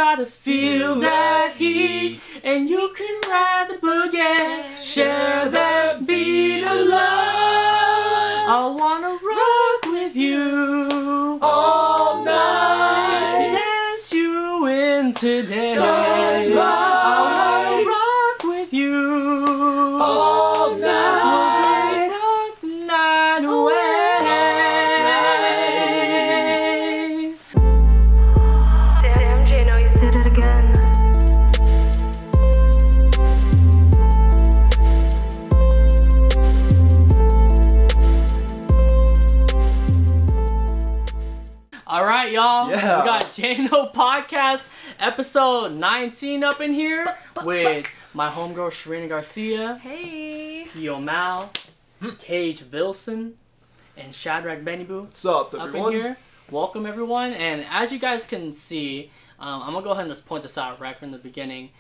gotta feel that heat, and you can ride the boogie, share that beat of love. I wanna rock with you all night, dance you in today. I wanna rock with you all night, we'll break the night away. Damn, JNO, you did it again. All right, y'all. Yeah. We got JNO Podcast episode 19 up in here with my homegirl Czarina Garcia, Hey. Yo Mal, Cage Wilson, and Shadrach Bennybu What's up, up everyone? in here. Welcome, everyone. And as you guys can see, I'm going to go ahead and just point this out right from the beginning.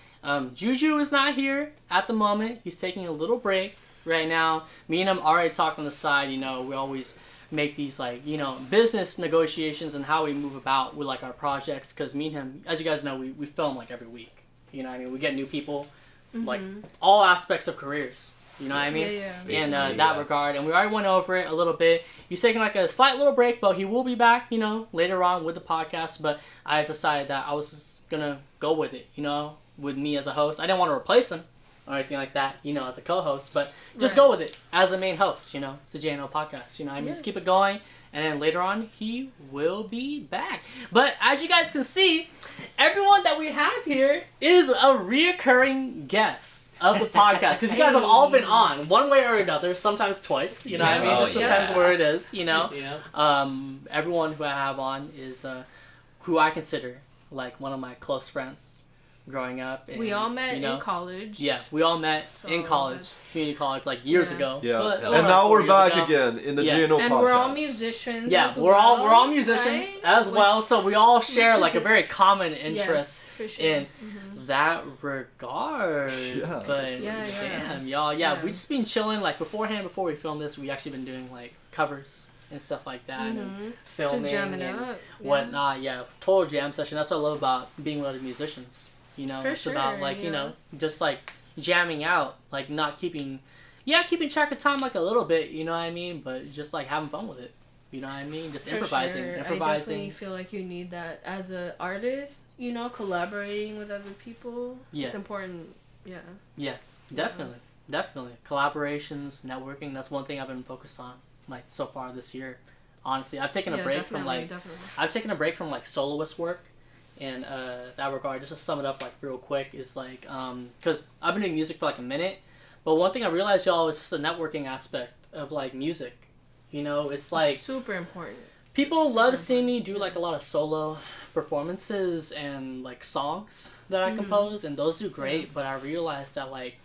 Juju is not here at the moment. He's taking a little break right now. Me and him already talked on the side. You know, we always make these, like, you know, business negotiations and how we move about with, like, our projects. Because me and him, as you guys know, we film, like, every week. You know what I mean? We get new people, like, all aspects of careers. You know what I mean? Yeah. In that regard. And we already went over it a little bit. He's taking like a slight little break, but he will be back, you know, later on with the podcast. But I decided that I was just going to go with it, you know, with me as a host. I didn't want to replace him or anything like that, you know, as a co-host. But just go with it as a main host, you know, the JNO podcast. You know what I mean? Just keep it going. And then later on, he will be back. But as you guys can see, everyone that we have here is a reoccurring guest of the podcast, because you guys have all been on one way or another, sometimes twice, you know what I mean? It just depends where it is, you know? Everyone who I have on is who I consider like one of my close friends growing up. And, We all met you know, in college. Yeah, we all met in college, that's- community college, like years ago. Yeah, But, and now we're 4 years back ago. again in the Yeah. JNO And podcast. we're all musicians. Yeah, as we're well, all musicians right? as well, Which- so we all share like a very common Yes, interest for sure. in that regard. Yeah. But Yeah. damn, y'all, Yeah. we just been chilling like beforehand. Before we filmed this, we actually been doing like covers and stuff like that, and filming Just jamming and up. whatnot. Yeah, total jam session. That's what I love about being with other musicians. You know, For it's about sure, like you yeah. know, just like jamming out, like not keeping track of time like a little bit. You know what I mean? But just like having fun with it. You know what I mean? Just For improvising. sure. I definitely feel like you need that as an artist, you know, collaborating with other people. Yeah. It's important. Yeah. Yeah, definitely. Collaborations, networking, that's one thing I've been focused on, like, so far this year. Honestly, I've taken a break from, like, I've taken a break from, like, soloist work in that regard. Just to sum it up, like, real quick, is, like, because I've been doing music for, like, a minute, but one thing I realized, y'all, is just the networking aspect of, like, music. You know, it's, like... super important. People love seeing me do, like, a lot of solo performances and, like, songs that I compose, and those do great, but I realized that, like,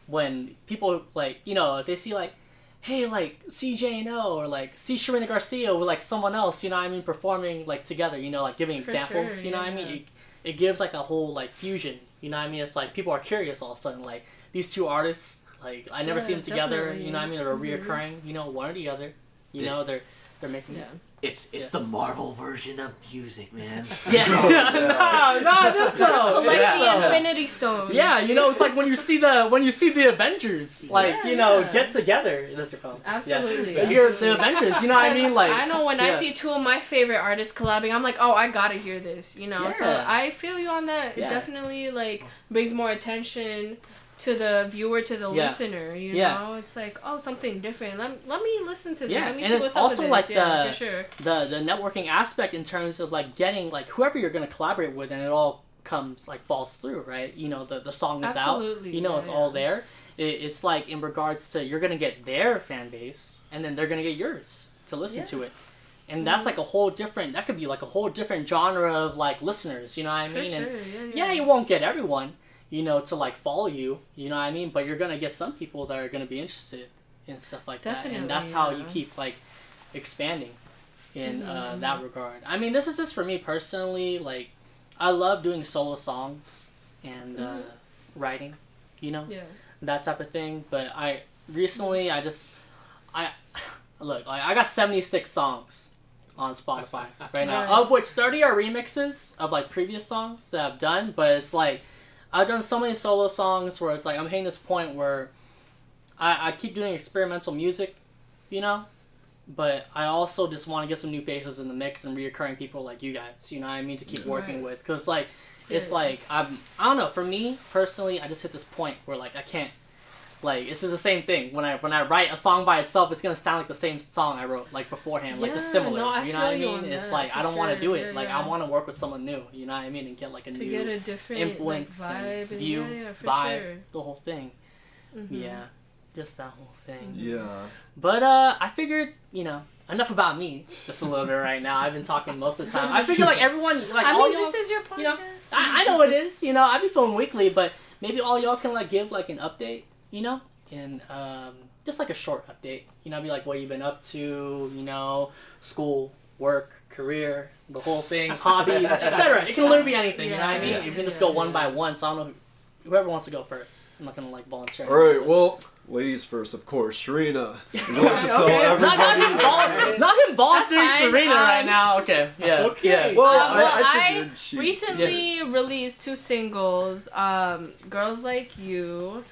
when people, like, you know, if they see, like, hey, like, see JNO, or, like, see Czarina Garcia with, like, someone else, you know what I mean, performing, like, together, you know, like, giving For examples, sure, you know what I yeah. mean? It gives, like, a whole, like, fusion, you know what I mean? It's, like, people are curious all of a sudden, like, these two artists, like, I never Yeah, see them together, definitely. you know what I mean, or reoccurring, you know, one or the other, you know, they're making this. It's the Marvel version of music, man. Yeah. no, this though. Collect Yeah. the Infinity Stones. Yeah, you know, it's like when you see the Avengers, like, Yeah, you know, yeah. get together. That's your phone. Absolutely. Yeah. You're the Avengers, you know what I mean? Like, I know when I yeah. see two of my favorite artists collabing, I'm like, oh, I gotta hear this, you know? So Yeah. I feel you on that. Yeah. It definitely, like, brings more attention to the viewer, to the Yeah. listener, you Yeah. know? It's like, oh, something different. Let me listen to this. Yeah, Let me and see it's what's up also with like this. Yeah, the- for sure. the networking aspect in terms of, like, getting, like, whoever you're going to collaborate with, and it all comes, like, falls through, right? You know, the song is Absolutely, out. You know, yeah, it's all yeah. there. It's, like, in regards to, you're going to get their fan base, and then they're going to get yours to listen to it. And that's, like, a whole different, that could be, like, a whole different genre of, like, listeners, you know what I For mean? sure, And yeah. you won't get everyone, you know, to, like, follow you, you know what I mean? But you're going to get some people that are going to be interested in stuff like that. Definitely, And that's how yeah. you keep, like, expanding in that regard. I mean, this is just for me personally, like, I love doing solo songs and writing, you know? Yeah. That type of thing. But I got 76 songs on Spotify right now, Right. of which 30 are remixes of like previous songs that I've done. But it's like I've done so many solo songs where it's like I'm hitting this point where I keep doing experimental music, you know, but I also just want to get some new faces in the mix and reoccurring people like you guys, you know what I mean, to keep working with. Because like it's like I don't know, for me personally, I just hit this point where like I can't. Like, this is the same thing. When I write a song by itself, it's gonna sound like the same song I wrote like beforehand, like just similar. No, you know what I feel mean? you It's on like that, I don't for want to sure. do it. Like I want to work with someone new. You know what I mean? And get like a to new get a different influence like, vibe and view, for vibe, sure. the whole thing. Mm-hmm. Yeah, just that whole thing. Yeah. But I figured, you know, enough about me. Just a little bit right now. I've been talking most of the time. I figure like everyone, like I all mean, y'all, this is your podcast. you know, I know it is. You know, I be filming weekly, but maybe all y'all can like give like an update. You know, and just like a short update. You know, be like what you've been up to. You know, school, work, career, the whole thing, hobbies, etc. It can literally be anything. You know what I mean? Yeah. You can just go one by one. So I don't know whoever wants to go first. I'm not gonna like volunteer. All right. Well, ladies first, of course. Czarina, would you like to tell Okay. everybody? Not him volunteering That's fine. Czarina right now. Okay. Yeah. Okay. Yeah. Well, I I figured she. recently released 2 singles, Girls Like You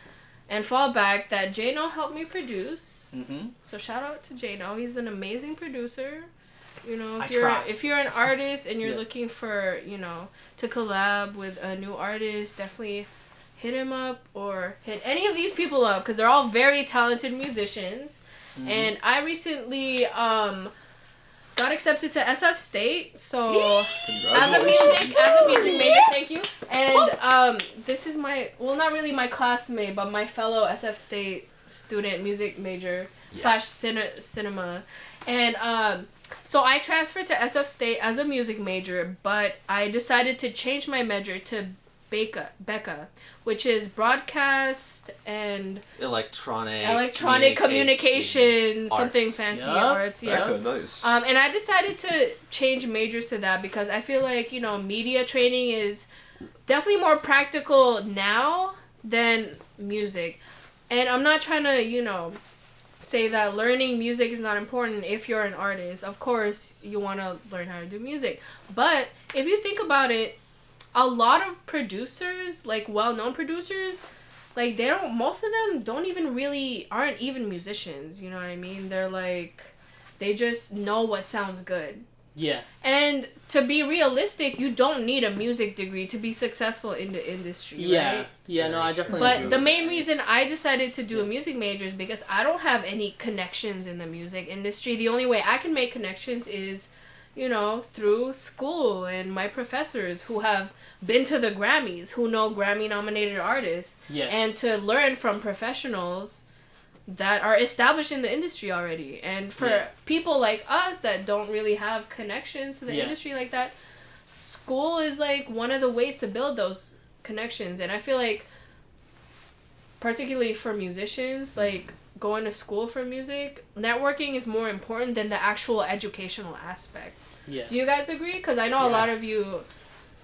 and Fall Back, that JNO helped me produce. Mm-hmm. So shout out to JNO. He's an amazing producer. You know, I if you're an artist and you're Yeah. looking for, you know, to collab with a new artist, definitely hit him up or hit any of these people up because they're all very talented musicians. Mm-hmm. And I recently got accepted to SF State, so as a music major, thank you. And this is not really my classmate, but my fellow SF State student, music major / cinema. And so I transferred to SF State as a music major, but I decided to change my major to Becca, which is broadcast and electronic communication, something Arts. fancy, Yep. arts, yeah. Okay, nice. And I decided to change majors to that because I feel like, you know, media training is definitely more practical now than music. And I'm not trying to, you know, say that learning music is not important if you're an artist. Of course, you want to learn how to do music. But if you think about it, a lot of producers, like well-known producers, like most of them aren't even musicians, you know what I mean? They're like, they just know what sounds good. Yeah. And to be realistic, you don't need a music degree to be successful in the industry, Yeah. right? Yeah, no, I definitely But agree the with main that. reason I decided to do a music major is because I don't have any connections in the music industry. The only way I can make connections is, you know, through school and my professors who have been to the Grammys, who know Grammy-nominated artists, Yeah. and to learn from professionals that are established in the industry already. And for people like us that don't really have connections to the industry like that, school is like one of the ways to build those connections. And I feel like, particularly for musicians, like going to school for music, networking is more important than the actual educational aspect. Yeah. Do you guys agree? Because I know a lot of you.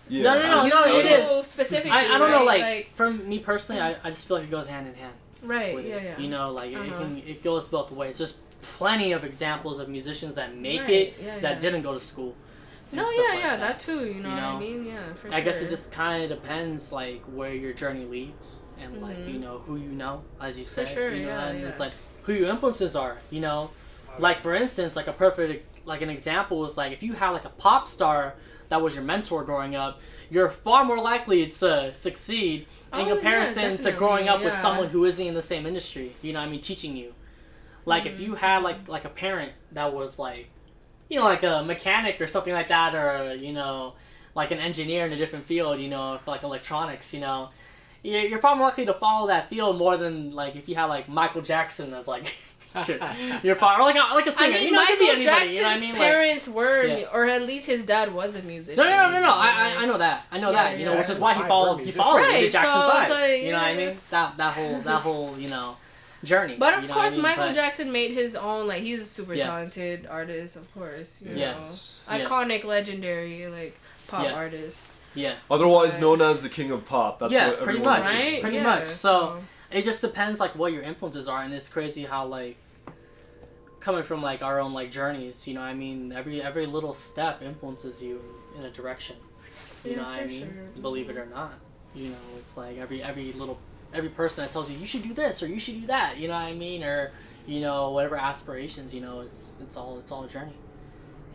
Yeah. No, it is. Specifically, I don't know, right? like, for me personally, I just feel like it goes hand in hand. Right, With yeah, it. yeah. You know, like, Uh-huh. it goes both ways. There's plenty of examples of musicians that make Right, it yeah, that yeah. didn't go to school. and No, stuff yeah, like yeah, that too, you know what I mean? Yeah, for sure. I guess it just kind of depends, like, where your journey leads and, like, you know, who you know, as you said. sure, you know, yeah, and yeah. it's like who your influences are, you know. Like, for instance, like, a perfect, like, an example is, like, if you had, like, a pop star that was your mentor growing up, you're far more likely to succeed in Oh, comparison yeah, to growing up with yeah. someone who isn't in the same industry, you know what I mean, teaching you. Like, if you had, like a parent that was, like, you know, like a mechanic or something like that, or, you know, like an engineer in a different field, you know, for, like, electronics, you know, you're far more likely to follow that field more than, like, if you had, like, Michael Jackson as, like, you're far, or like a singer, I mean, you know, it could be Michael anybody, Jackson's you know what I mean? Like, parents were, yeah. or at least his dad was a musician. no, so, I know that, Yeah, that, you know, yeah. which is why he Jackson followed, five he were followed musicians. the Jackson Right, so 5, it's like, you know what I yeah. mean? That whole, you know, journey. But of you know what I course, mean? Michael But- Jackson made his own, like, he's a super Yeah. talented artist, of course, you Yes. know. Yeah. Iconic, legendary, like, pop Yeah. artist. Yeah. Otherwise Right. known as the king of pop. That's Yeah, what pretty everyone much. knows. Right? Pretty Yeah, much. So it just depends, like, what your influences are, and it's crazy how, like, coming from like our own like journeys, you know what I mean, every little step influences you in a direction, you know what I mean, sure. believe it or not, you know, it's like every person that tells you should do this or you should do that, you know what I mean, or you know, whatever aspirations, you know, it's all a journey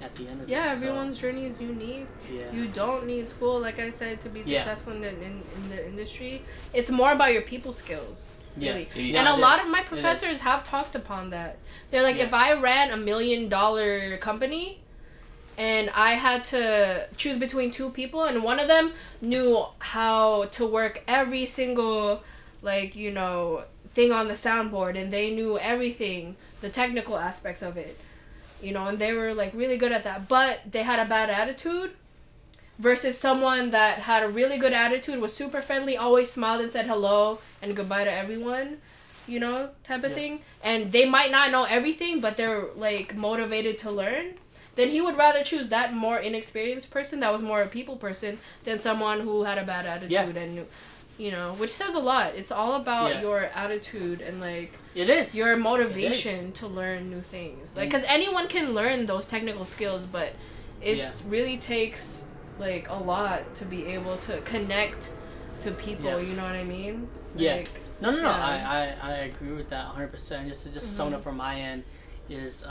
at the end of it. Yeah, everyone's journey is unique. Yeah. You don't need school, like I said, to be successful in the industry. It's more about your people skills. Really. Yeah, and a lot of my It professors have talked upon that. They're like, if I ran $1 million company and I had to choose between two people and one of them knew how to work every single, like, you know, thing on the soundboard, and they knew everything, the technical aspects of it, you know, and they were like really good at that, but they had a bad attitude, versus someone that had a really good attitude, was super friendly, always smiled and said hello and goodbye to everyone, you know, type of thing, and they might not know everything, but they're like motivated to learn, then he would rather choose that more inexperienced person that was more a people person than someone who had a bad attitude and knew, you know, which says a lot. It's all about your attitude and like it is your motivation to learn new things, like, because anyone can learn those technical skills, but it really takes like a lot to be able to connect to people, you know what I mean? Like, no, I agree with that 100%. Just to sum it up from my end is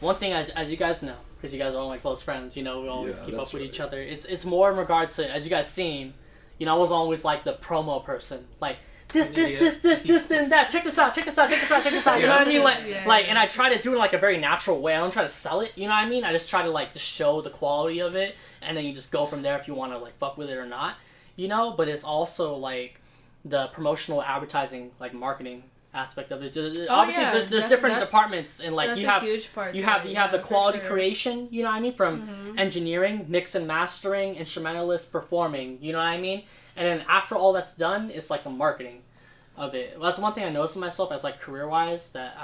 one thing, as you guys know, because you guys are all my close friends, you know, we always keep up with each other. It's more in regards to, as you guys seen, you know, I was always like the promo person, like this and that. Check this out. You know what I mean? Like, and I try to do it in like a very natural way. I don't try to sell it. You know what I mean? I just try to like just show the quality of it, and then you just go from there if you want to like fuck with it or not. You know, but it's also like the promotional advertising, like marketing aspect of it. Obviously, there's different departments, and like you have the quality creation. You know what I mean? From engineering, mix and mastering, instrumentalist, performing. You know what I mean? And then after all that's done, it's like the marketing of it. Well, that's one thing I noticed in myself as like career-wise, that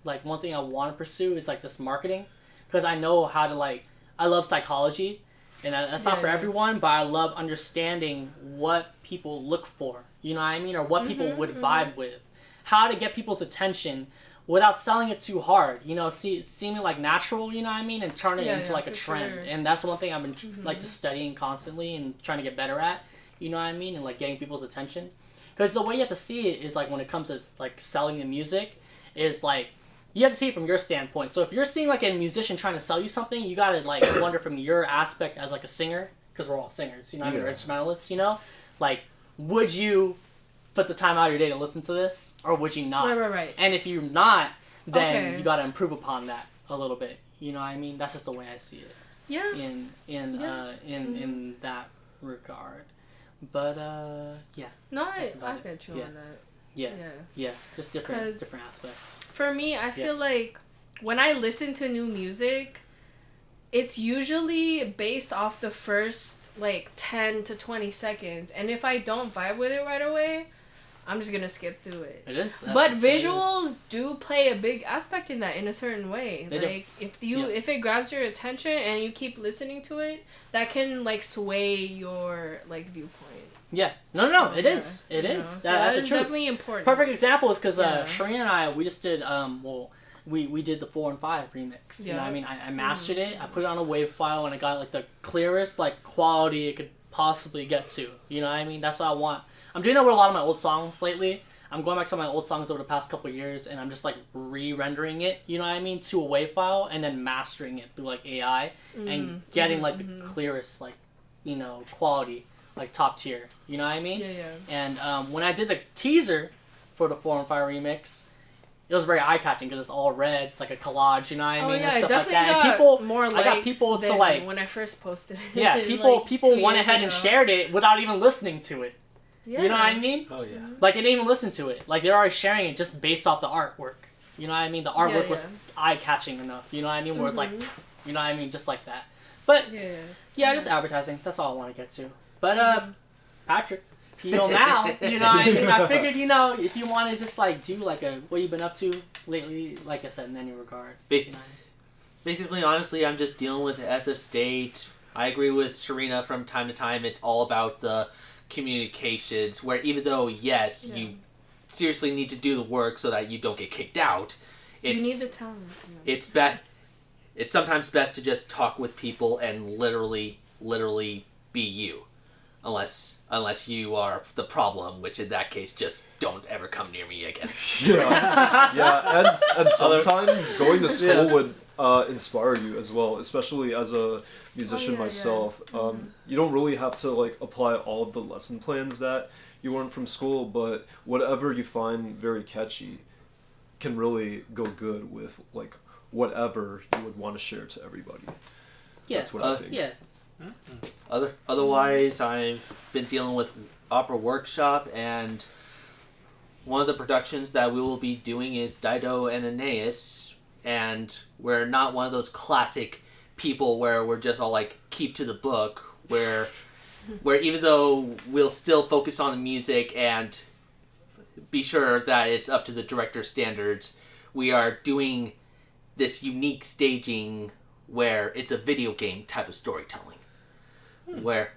one thing I want to pursue is like this marketing, because I know how to like, I love psychology, and that's not for everyone, but I love understanding what people look for, you know what I mean, or what people would vibe with, how to get people's attention without selling it too hard, you know, seeming like natural, you know what I mean, and turn it into like a trend. Sure. And that's one thing I've been like just studying constantly and trying to get better at, you know what I mean, and like getting people's attention. Because the way you have to see it is like when it comes to like selling the music, is like you have to see it from your standpoint. So if you're seeing like a musician trying to sell you something, you gotta like wonder from your aspect as like a singer, because we're all singers, you know what I mean, or instrumentalists, you know, like would you put the time out of your day to listen to this, or would you not? Right. And if you're not, then you gotta improve upon that a little bit. You know what I mean? That's just the way I see it. Yeah. In that regard. But yeah. No, I get you on that. Yeah. Just different aspects. For me, I feel like when I listen to new music, it's usually based off the first like 10 to 20 seconds, and if I don't vibe with it right away, I'm just gonna skip through it. It is. But visuals do play a big aspect in that, in a certain way. They like do. if it grabs your attention and you keep listening to it, that can like sway your like viewpoint. Yeah. No. It is. It is. So that's definitely important. Perfect example is because Czarina and I, we just did we did the 4 and 5 remix. You know what I mean? I mastered it. I put it on a wave file, and I got like the clearest like quality it could possibly get to. You know what I mean? That's what I want. I'm doing that with a lot of my old songs lately. I'm going back to my old songs over the past couple of years, and I'm just like re-rendering it, you know what I mean, to a wave file, and then mastering it through like AI and getting like the clearest like, you know, quality, like top tier. You know what I mean? Yeah. And when I did the teaser for the 4 and 5 remix, it was very eye-catching because it's all red. It's like a collage, you know what I mean? Yeah, and stuff definitely like that. got And people, more likes I got people than to like when I first posted it. Yeah, people like, people went ahead and shared it without even listening to it. Yeah. You know what I mean? Oh yeah. Like they didn't even listen to it. Like they're already sharing it just based off the artwork. You know what I mean? The artwork was eye-catching enough. You know what I mean? Where it's like, you know what I mean? Just like that. But just advertising. That's all I want to get to. But Patrick, you know now. You know what I mean? I figured, you know, if you want to just like do like a what you been up to lately, like I said, in any regard. Basically, honestly, I'm just dealing with SF State. I agree with Czarina from time to time. It's all about the communications, where even though, you seriously need to do the work so that you don't get kicked out, You need the talent. It's sometimes best to just talk with people and literally be you, unless you are the problem, which in that case just don't ever come near me again. Yeah, and sometimes going to school would inspire you as well, especially as a musician myself. You don't really have to like apply all of the lesson plans that you learn from school, but whatever you find very catchy can really go good with like whatever you would want to share to everybody. Yeah, that's what I think. Yeah. Otherwise, I've been dealing with Opera Workshop, and one of the productions that we will be doing is Dido and Aeneas, and we're not one of those classic people where we're just all like keep to the book, where even though we'll still focus on the music and be sure that it's up to the director's standards, we are doing this unique staging where it's a video game type of storytelling. Where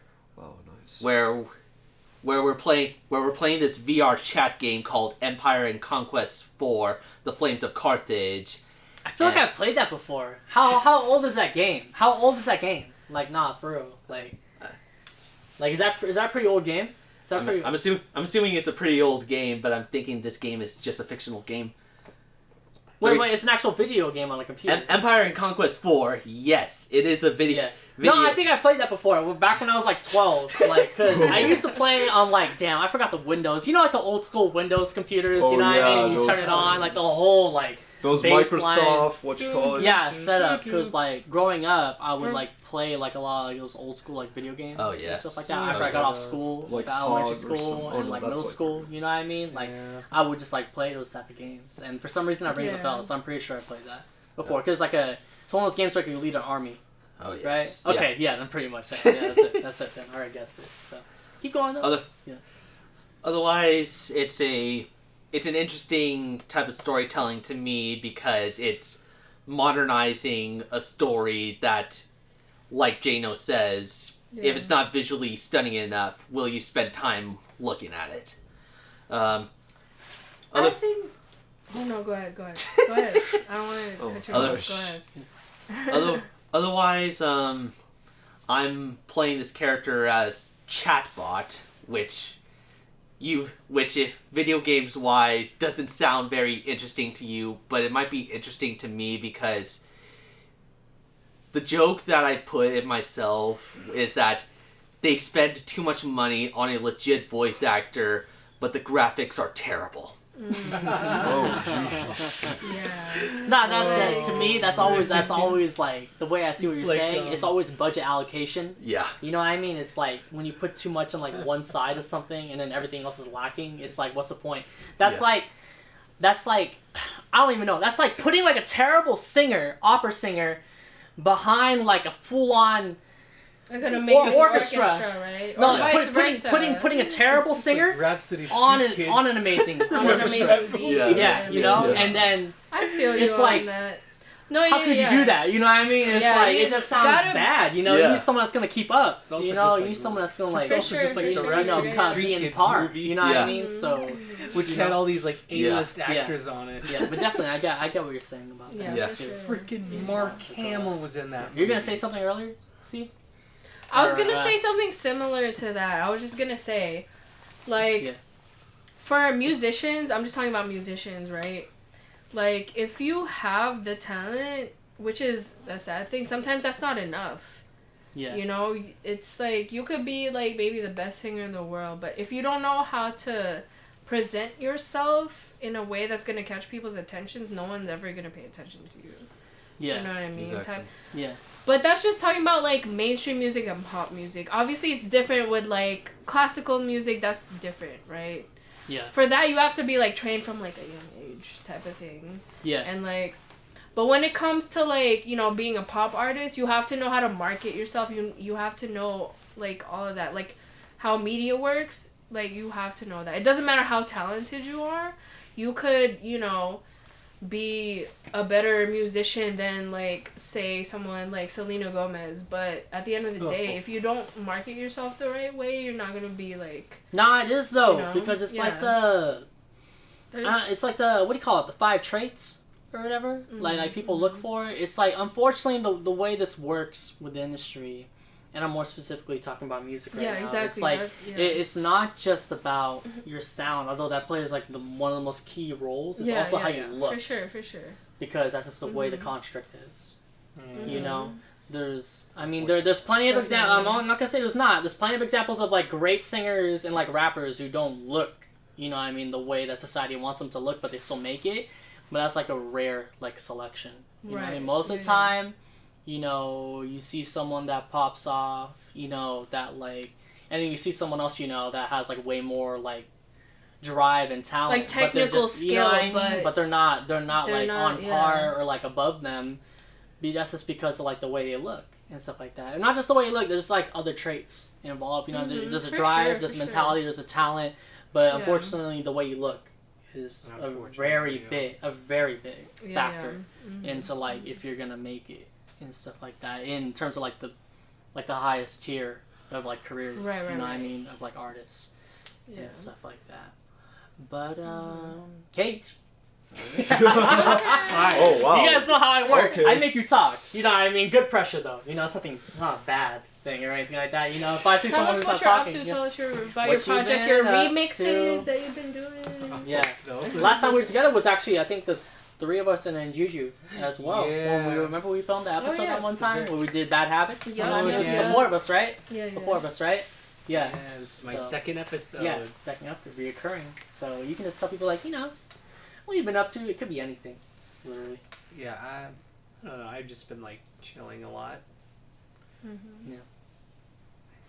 we're playing this VR chat game called Empire and Conquest 4: The Flames of Carthage. I feel like I've played that before. How old is that game? Like, nah, for real. Like is that a pretty old game? Is that pretty? I'm assuming it's a pretty old game, but I'm thinking this game is just a fictional game. Wait, it's an actual video game on the computer. Empire and Conquest 4, yes, it is a video. No, I think I played that before. Back when I was like 12, like, cause I used to play on like, damn, I forgot the Windows. You know, like the old school Windows computers. You know what I mean? You turn it on, like the whole like. Those Microsoft, what you call it? Yeah, setup. Because like growing up, I would like play like a lot of like those old school like video games. Oh yeah, and stuff like that. After I got off school, like elementary school and like middle school. You know what I mean? Like I would just like play those type of games, and for some reason that rings a bell. So I'm pretty sure I played that before. Cause it's one of those games where you lead an army. Oh yes. Right. Okay. Yeah. Then pretty much. Yeah, that's it. That's it. Then I already guessed it. So keep going though. Otherwise, it's an interesting type of storytelling to me because it's modernizing a story that, like JNO says, if it's not visually stunning enough, will you spend time looking at it? I think... Oh no, go ahead. Go ahead. I don't want to cut you off. Go ahead. Otherwise, I'm playing this character as Chatbot, which if video games wise doesn't sound very interesting to you, but it might be interesting to me because the joke that I put in myself is that they spend too much money on a legit voice actor, but the graphics are terrible. Oh jeez. Yeah. To me, that's always like the way I see what you're saying. It's always budget allocation. Yeah. You know what I mean? It's like when you put too much on like one side of something and then everything else is lacking. It's like, what's the point? That's like I don't even know. That's like putting like a terrible opera singer, behind like a full on. Like an amazing orchestra, right? No, putting a terrible singer like on an amazing orchestra. beat. Yeah, you know, and then I feel you it's on like, that. No, how could you do that? You know what I mean? It's like it just sounds bad. You know, you need someone that's gonna keep up. You know, you need someone that's gonna like, it's also just like the Rhapsody be in Kids par. movie. You know what I mean? So, which had all these like A-list actors on it. Yeah, but definitely, I get what you're saying about that. Yeah, freaking Mark Hamill was in that movie. You're gonna say something earlier? See? I was gonna say something similar to that. I was just gonna say, like, for musicians, I'm just talking about musicians, right? Like, if you have the talent, which is the sad thing, sometimes that's not enough. Yeah. You know, it's like, you could be, like, maybe the best singer in the world, but if you don't know how to present yourself in a way that's gonna catch people's attentions, no one's ever gonna pay attention to you. Yeah. You know what I mean? Exactly. Yeah. But that's just talking about, like, mainstream music and pop music. Obviously, it's different with, like, classical music. That's different, right? Yeah. For that, you have to be, like, trained from, like, a young age type of thing. Yeah. And, like... But when it comes to, like, you know, being a pop artist, you have to know how to market yourself. You have to know, like, all of that. Like, how media works. Like, you have to know that. It doesn't matter how talented you are. You could, you know... be a better musician than, like, say someone like Selena Gomez, but at the end of the day, if you don't market yourself the right way, you're not gonna be like. Nah, it is though, you know? because it's like the. It's like the, what do you call it? The 5 traits or whatever. Like people look for. It's like, unfortunately, the way this works with the industry, and I'm more specifically talking about music right now. Exactly. It's like it's not just about your sound, although that plays like one of the most key roles. It's also how you look. For sure. Because that's just the way the construct is. You know, there's plenty of examples. I'm not gonna say there's not. There's plenty of examples of like great singers and like rappers who don't look, you know what I mean, the way that society wants them to look, but they still make it. But that's like a rare like selection. You know what I mean? Most of the time, you know, you see someone that pops off, you know, that like, and then you see someone else, you know, that has like way more like drive and talent, like technical skill, you know what I mean? But they're not like on par or like above them. That's just because of like the way they look and stuff like that, and not just the way you look. There's like other traits involved. You know, there's a drive, there's mentality, there's a talent, but unfortunately, the way you look is a very big factor into like if you're gonna make it and stuff like that in terms of like the highest tier of like careers. You know what I mean, of like artists and stuff like that. But Kate. Oh wow! You guys know how I work. Okay. I make you talk. You know what I mean? Good pressure though. You know, something not a bad thing or anything like that. You know, if I see someone who's not talking, tell us about your project, your remixes that you've been doing. Yeah. Last time we were together was actually, I think, the three of us in Juju as well. Yeah. When we remember we filmed the episode that one time where we did Bad Habits. Yeah. I mean, it was the four of us, right? Yeah. The four of us, right? Yeah. It's my second episode. Yeah, second up, reoccurring. So you can just tell people like, you know, what you've been up to. It could be anything, literally. Yeah, I don't know. I've just been like chilling a lot. Yeah.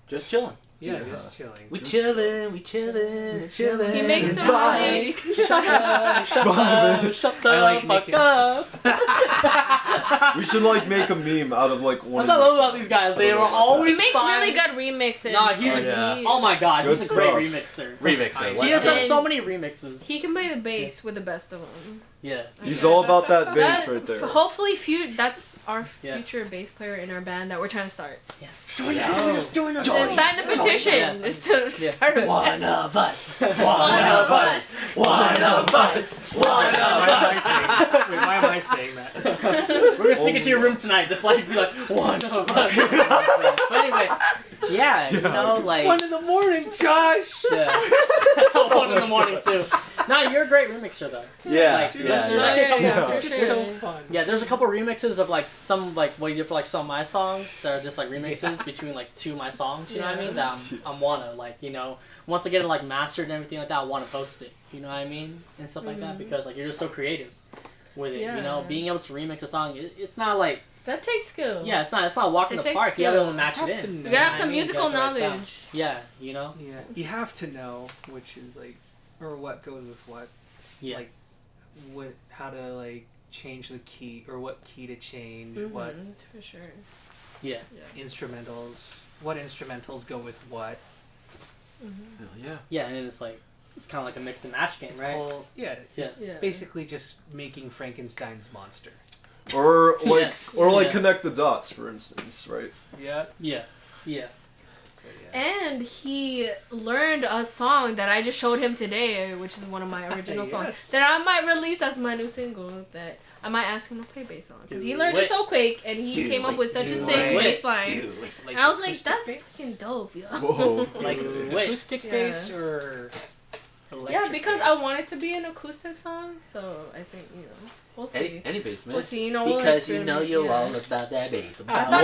Just chilling. Yeah, just chilling. We chilling. He makes some really... Shut the like fuck making- up. We should like make a meme out of like one. That's what I love about these guys. They were He always makes fine. really good remixes. Nah, he's oh my god, Good he's a great stuff. remixer. Remixer. He has done And so many remixes. He can play the bass with the best of them. Yeah. He's all about that bass right there. Hopefully, that's our future bass player in our band that we're trying to start. Yeah. Just sign the petition to start. One of us. One of us. One of us. One of us. Why am I saying that? We're gonna sneak into your room tonight, just like be like one of us. But anyway, yeah, you know, like 1 in the morning, Josh. yeah, 1 in the morning too. No, you're a great remixer though. Yeah. Like, there's actually a couple. This is so fun. Yeah, there's a couple remixes of like some like what you did for like some of my songs that are just like remixes between like two of my songs. You know what I mean? That I'm wanna like, you know, once I get it like mastered and everything like that, I want to post it. You know what I mean? And stuff like that because like you're just so creative with it. You know, being able to remix a song, it's not like that takes skill. yeah, it's not walking the park. You gotta be able to match it in. You gotta have some musical knowledge. Yeah, you know. Yeah, you have to know which is like, or what goes with what. Yeah. Like, how to like change the key or what key to change. What for sure. Yeah. Instrumentals. What instrumentals go with what? Yeah. Yeah, and then it's like it's kind of like a mix and match game, right? It's basically just making Frankenstein's monster. Or like connect the dots, for instance, right? Yeah. So, And he learned a song that I just showed him today, which is one of my original songs that I might release as my new single. That I might ask him to play bass on because he learned it so quick and he came up with such a sick bass line. Like and I was like, acoustic that's fucking dope, yo. Whoa. like acoustic bass or electric because bass? I want it to be an acoustic song, so I think we'll see. Any bass, man. We'll see. We'll Because you know experiment, you're all about that bass. I thought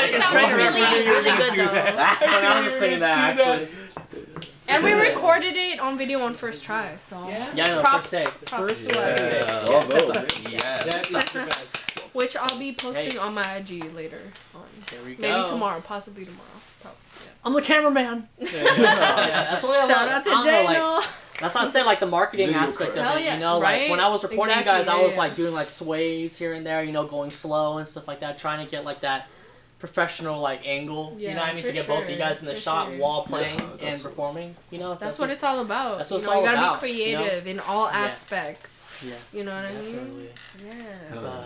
it sounded really good though. I was singing that actually. And we recorded it on video on first try, so Yeah, no, props, first take. props First to us. Yes. Which I'll be posting on my IG later on. There we go. Maybe tomorrow, possibly tomorrow. Probably. I'm the cameraman. That's what I Shout out to JNO. That's what I said, like the marketing Video aspect of Hell it. yeah, You know, right? like when I was recording Exactly, you guys, I was yeah. like doing like sways here and there, you know, going slow and stuff like that, trying to get like that professional like angle. You know what I mean? for To get both of you guys in the shot while playing and that's performing. You know, so That's what it's all about. That's what it's you all gotta about, be you know? creative in all aspects. Yeah. You know what I Definitely. mean? Yeah.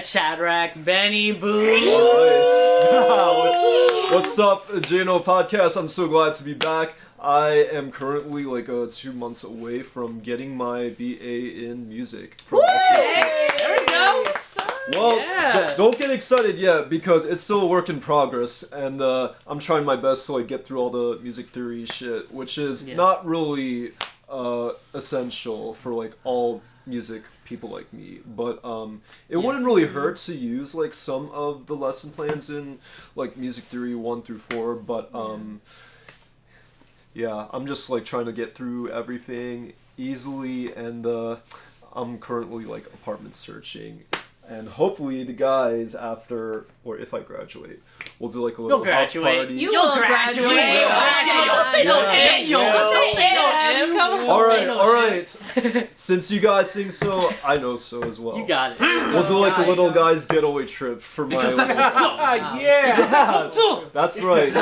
Shadrack, Benny, Boo. Alright. What's up, JNO podcast? I'm so glad to be back. I am currently like 2 months away from getting my BA in music from SCC. There we go. Well, Yeah. don't get excited yet because it's still a work in progress, and I'm trying my best to like get through all the music theory shit, which is not really essential for like all music people like me, but it wouldn't really hurt to use like some of the lesson plans in like music theory 1 through 4, but yeah, I'm just like trying to get through everything easily, and I'm currently like apartment searching. And hopefully the guys after, or if I graduate, we'll do like a little house party. You'll graduate. Don't say no M. Don't say no M. Come on. Alright. Since you guys think so, I know so as well. You got it. We'll do like a little guys getaway trip for my Because that's what's up. That's right.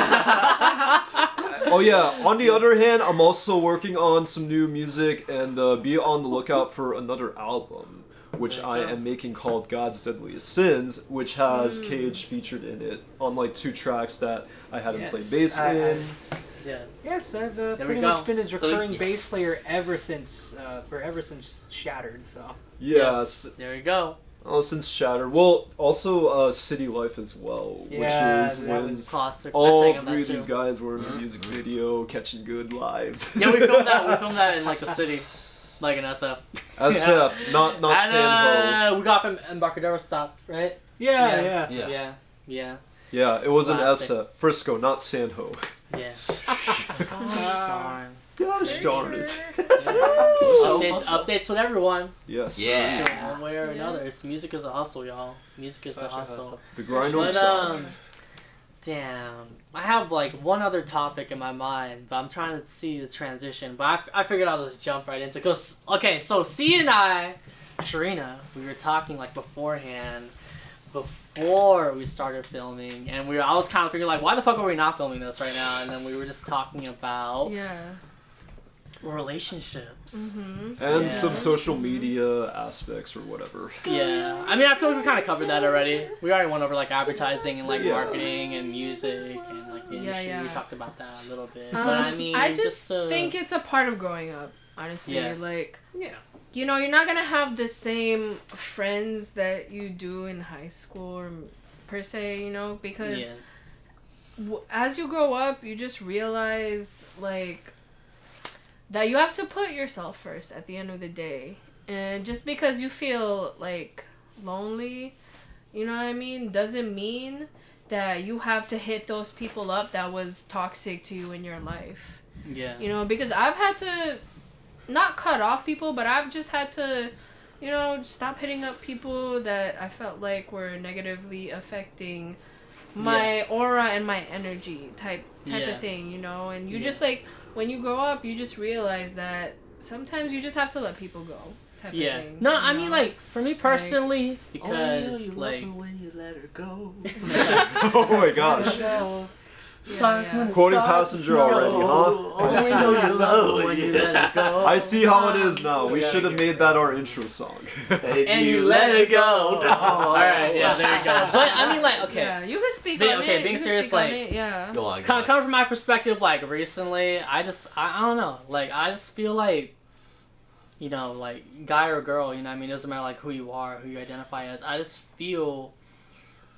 Oh yeah, on the other hand, I'm also working on some new music, and be on the lookout for another album, which I am making called God's Deadliest Sins, which has Cage featured in it on like 2 tracks that I had him play bass in. Yes, I've pretty we much go. been his recurring bass player ever since Shattered. So Yes. There we go. Oh, since Shatter. Well, also City Life as well, Yeah, which is that when was Classic. I all sang on 3 that of these too. guys were in a music video, catching good lives. Yeah, we filmed that. We filmed that in like the city, like in SF. SF, not San Ho. We got from Embarcadero stop, right? yeah. Yeah. Yeah, it was in Classic. SF. Frisco, not San Ho. Yeah. Darn. Gosh darn it. Updates with everyone. Yes. Yeah. One way or another. It's music is a hustle, y'all. Music is Such a a hustle. hustle. The grind don't But stop. damn, I have like one other topic in my mind, but I'm trying to see the transition. But I figured I'll just jump right into it. Cause okay, so C and I, Czarina, we were talking like beforehand, before we started filming, and I was kind of figuring like, why the fuck are we not filming this right now? And then we were just talking about relationships. And some social media aspects or whatever. Yeah, I mean, I feel like we kind of covered that already. We already went over like advertising and like Yeah. marketing and music and like the industry. yeah. We talked about that a little bit. But I mean, I just think it's a part of growing up, honestly. Yeah. Like, Yeah. you know, you're not gonna have the same friends that you do in high school or per se, you know, because as you grow up, you just realize like that you have to put yourself first at the end of the day. And just because you feel like lonely, you know what I mean, doesn't mean that you have to hit those people up that was toxic to you in your life. Yeah. You know, because I've had to not cut off people, but I've just had to, you know, stop hitting up people that I felt like were negatively affecting my aura and my energy type of thing, you know. And you just like, when you grow up, you just realize that sometimes you just have to let people go type of thing. No, you I mean know? like for me personally, because like when you let her go. Oh my gosh. Quoting Passenger already, huh? I know you love when you let her go. I see how it is now. We should have made that our intro song. And you let her go. Alright, yeah, there you go. But I mean like, okay. Yeah, you can speak Being- on okay, it. being you can serious, speak on like- it, yeah. Go on. Coming from my perspective, like recently, I don't know, like I just feel like, you know, like guy or girl, you know what I mean, it doesn't matter like who you are, who you identify as. I just feel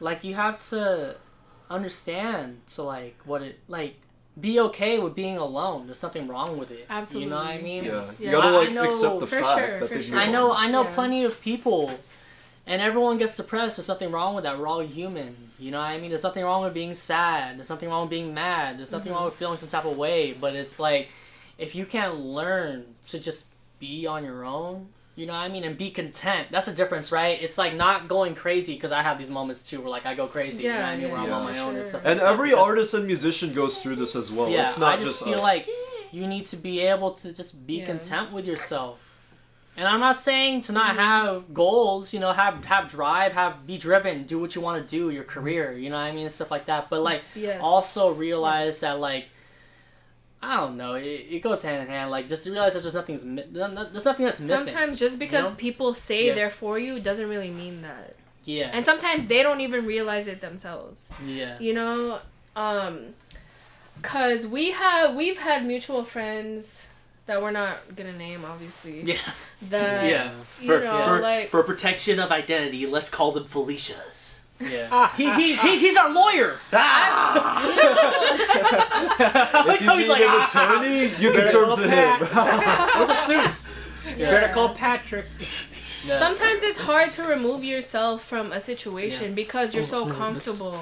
like you have to understand to like what it like be okay with being alone. There's nothing wrong with it. Absolutely. You know what I mean? Yeah, you Yeah. gotta like I know, accept the for fact sure, that for they sure. do I know Yeah. plenty of people, and everyone gets depressed. There's nothing wrong with that. We're all human. You know what I mean? There's nothing wrong with being sad. There's nothing wrong with being mad. There's nothing wrong with feeling some type of way. But it's like, if you can't learn to just be on your own, you know what I mean, and be content. That's the difference, right? It's like not going crazy, because I have these moments too where like I go crazy. You know what I mean? Where I'm on my own and stuff. And like that, every because- artist and musician goes through this as well. Yeah, It's not I just feel us. like you need to be able to just be content with yourself. And I'm not saying to not have goals, you know, have drive, be driven, do what you want to do, your career, you know what I mean, and stuff like that. But like, also realize that like I don't know. It goes hand in hand. Like, just to realize that there's nothing that's missing. Sometimes just because you know? people say they're for you doesn't really mean that. Yeah. And sometimes they don't even realize it themselves. Yeah. You know, cause we've had mutual friends that we're not gonna name, obviously. Yeah. That For protection of identity, let's call them Felicias. Yeah. He's our lawyer. If you need an attorney, you can turn to him. What's a suit? Yeah. You better call Patrick. Sometimes it's hard to remove yourself from a situation because you're so comfortable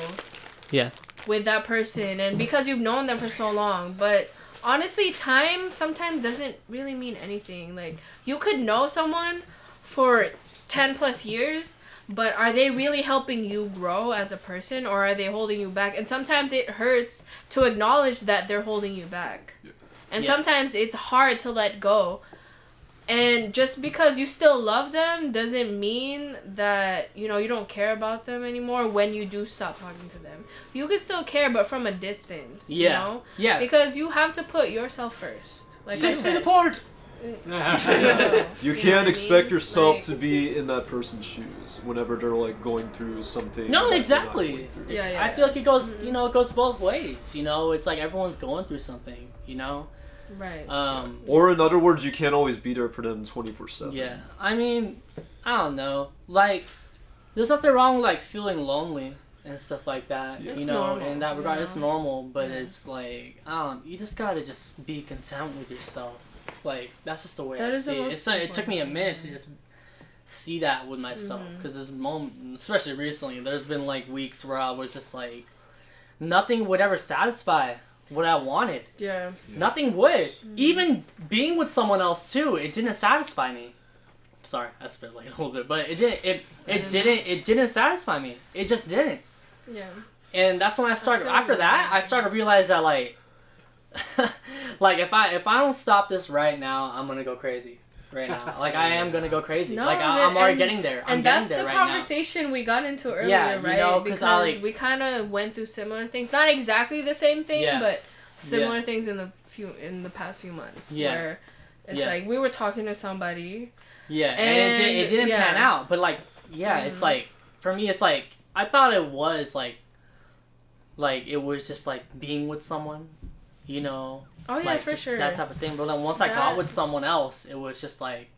with that person and because you've known them for so long. But honestly, time sometimes doesn't really mean anything. Like, you could know someone for 10 plus years, but are they really helping you grow as a person, or are they holding you back? And sometimes it hurts to acknowledge that they're holding you back. And sometimes it's hard to let go. And just because you still love them doesn't mean that, you know, you don't care about them anymore when you do stop talking to them. You could still care, but from a distance, you know? Yeah. Because you have to put yourself first. Like 6 feet apart! You can't expect yourself to be in that person's shoes whenever they're like going through something. No, that exactly. you're not going through. Yeah. I feel like it goes, you know, it goes both ways. You know, it's like everyone's going through something, you know? Right. Or in other words, you can't always be there for them 24/7. Yeah. I mean, I don't know. Like, there's nothing wrong with, like, feeling lonely and stuff like that. Yeah. You It's know, normal, in that regard, you it's know? normal, but it's like, you just gotta just be content with yourself. Like, that's just the way That I is the see it. most It took me a important minute thing. to just see that with myself. Because there's moments, especially recently, there's been, like, weeks where I was just like, nothing would ever satisfy what I wanted. Yeah. Nothing would. Even being with someone else too, it didn't satisfy me. Sorry, I spit like a little bit, but it didn't satisfy me. It just didn't. Yeah. And that's when I started. feel After you. that, I started to realize that like, like if I don't stop this right now, I'm gonna go crazy. Right now, like I am gonna go crazy. No, like I'm already and- getting there. I'm And getting that's there the right conversation we got into earlier, Yeah, you right? know, 'cause because I, like- we kind of went through similar things. Not exactly the same thing, Yeah. but similar Yeah. things in the past few months. Yeah. Where it's Yeah. like we were talking to somebody. Yeah, and it didn't yeah. pan out. But like, yeah, it's like for me, it's like I thought it was like it was just like being with someone, you know. Oh yeah, like, for just sure. that type of thing. But then once I got That- with someone else, it was just like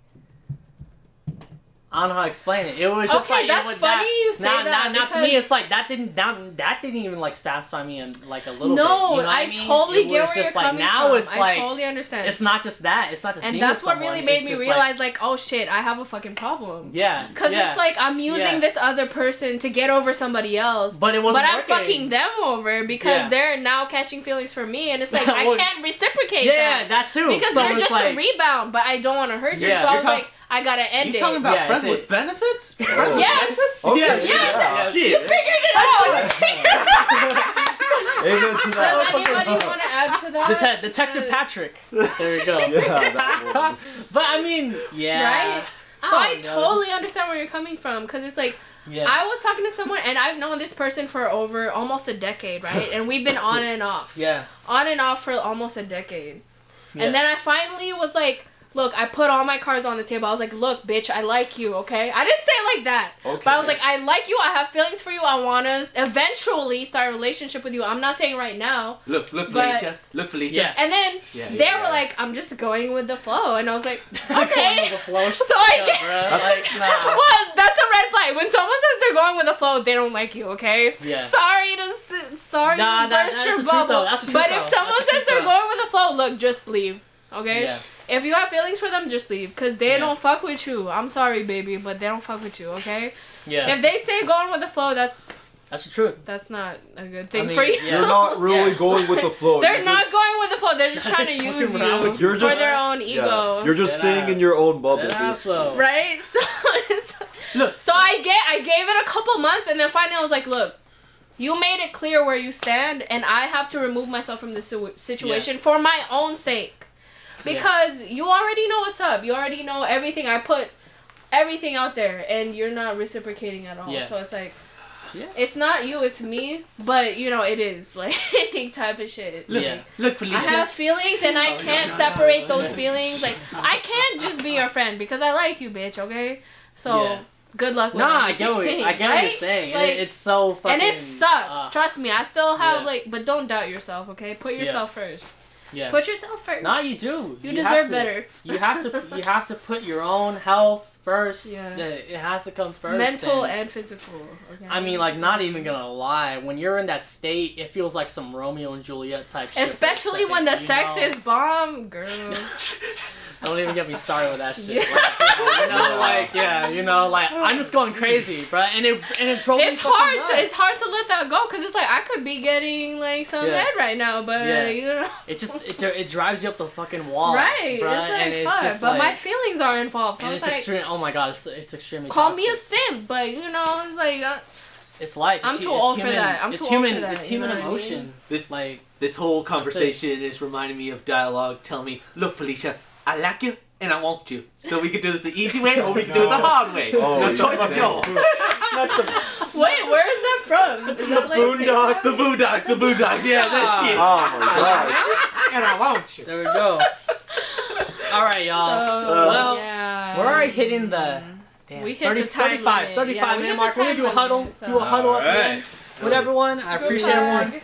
I don't know how to explain it. It was just Okay, like that's it was funny you say that Now to me, because- it's like that didn't even like satisfy me in like a little bit. No, You know what I mean? totally It get was where you're just like coming now from. it's like I totally understand. it's not just that. It's not just and being that's with what someone. really made It's me just realize, like, oh shit, I have a fucking problem. Yeah. Because yeah. it's like I'm using Yeah. this other person to get over somebody else. But it wasn't But I'm working. fucking them over because Yeah. they're now catching feelings for me. And it's like, Well, I can't reciprocate Yeah, that. that too. Because So you're it's just like, a rebound, but I don't want to hurt you. Yeah. So I You're was like, I gotta end You it. talking about Yeah, friends it's with benefits? Oh. Friends with Yes. benefits? Okay. Yeah, Yes. Shit. You figured it out. Amen to Does that. anybody want to add to that? Detective Patrick. There you go. Yeah, that one. But I mean, yeah. Right? So I don't know, totally just- understand where you're coming from, because it's like, Yeah. I was talking to someone, and I've known this person for over almost a decade, right? And we've been on and off. Yeah. On and off for almost a decade. Yeah. And then I finally was like, look, I put all my cards on the table. I was like, look, bitch, I like you, okay? I didn't say it like that. Okay. But I was like, I like you. I have feelings for you. I want to eventually start a relationship with you. I'm not saying right now. Look, But- Felicia. Look, Felicia. Yeah. And then Yeah. they were like, I'm just going with the flow. And I was like, Going okay. with the flow. So I Yeah, get... bruh. Like, nah. Well, that's a red flag. When someone says they're going with the flow, they don't like you, okay? Yeah. Sorry to Nah, burst that's your the truth, bubble. though. That's the truth, But though. if someone That's the says truth, they're though. going with the flow, look, just leave, okay? Yeah. If you have feelings for them, just leave. Because they Yeah. don't fuck with you. I'm sorry, baby, but they don't fuck with you, okay? Yeah. If they say going with the flow, that's That's the truth. not a good thing I mean, for you. yeah. You're not really Yeah. going with the flow. They're You're not just- going with the flow. They're just trying to It's use fucking around you with You're for just- their own Yeah. ego. You're just Dead staying in ass. your own bubble, Dead ass, basically. though. Right? So, Look. so I gave it a couple months, and then finally I was like, look, you made it clear where you stand, and I have to remove myself from this situation for my own sake. Because you already know what's up. You already know everything. I put everything out there, and you're not reciprocating at all. Yeah. So it's like, Yeah. It's not you, it's me. But you know, it is like type of shit. Look, Yeah. look, Felicia. I have feelings and I can't separate those feelings. Like I can't just be your friend because I like you, bitch. Okay, so Yeah. good luck with Nah, I everything, get what I get what right? you're saying, Like, and it's so fucking. and it sucks. Trust me, I still have Yeah. like, but don't doubt yourself. Okay, put yourself first. Yeah. Put yourself first. Nah, you do. You have deserve to. better. You have to. You have to put your own health first. Yeah. It has to come first. Mental and- and physical. Okay? I mean, like, not even gonna lie. When you're in that state, it feels like some Romeo and Juliet type shit. for a especially second, when the you sex know? is bomb, girl. Don't even get me started with that shit. Yeah. Like, you know, like, yeah, you know, like, I'm just going crazy, bro. And it drove me It's fucking hard nuts. to let that go because it's like I could be getting like some Yeah. head right now, but Yeah. you know. It just it drives you up the fucking wall, Right, bruh, it's like and it's fuck, just but like, my feelings are involved, so and it's it's like extreme. Oh my god, it's extremely. call me a toxic. simp, but you know, it's like It's life. I'm It's too it's old for human, that. I'm it's too human, old for that, It's you human know what I mean? emotion. This Like this whole conversation is reminding me of dialogue. Tell me, look, Felicia, I like you and I want you. So we could do this the easy way or we can do it the hard way. Oh, the choice is damn. yours. wait, where is that from? Is that like Boondocks. The Boondocks. Yeah, that shit. Oh my gosh. And I want you. there we go. All right, y'all. So, well, yeah. we're already hitting the. Damn, We hit the time 35 limit. 35 Yeah, we minute hit mark. the We're gonna time do a huddle. limit, so- Do a huddle up Alright. again with everyone. I appreciate everyone.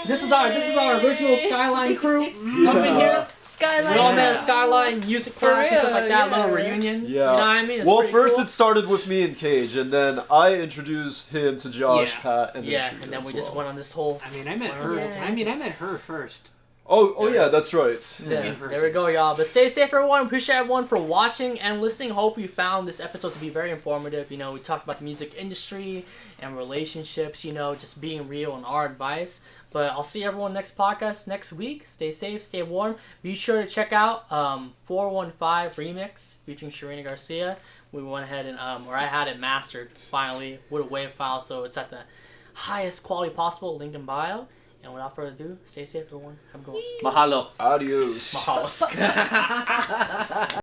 This is our original Skyline crew up in here. Skyline. We all met at Skyline music class and stuff like that. real, Little yeah. reunion. Yeah. You know what I mean? It's Well, pretty first cool. it started with me and Cage, and then I introduced him to Josh, Yeah. Pat, and then Yeah, Shooter and then as we just well. went on this whole. I mean, I met What was her. it? I mean, I met her first. Oh yeah, that's right. Yeah, In person. there we go, y'all. But stay safe, everyone. Appreciate everyone for watching and listening. Hope you found this episode to be very informative. You know, we talked about the music industry and relationships, you know, just being real and our advice. But I'll see everyone next podcast next week. Stay safe, stay warm. Be sure to check out 415 Remix featuring Czarina Garcia. We went ahead and, or I had it mastered finally with a WAV file, so it's at the highest quality possible. Link in bio. And without further ado, stay safe, everyone. Have a good one. Mahalo. Adios. Mahalo.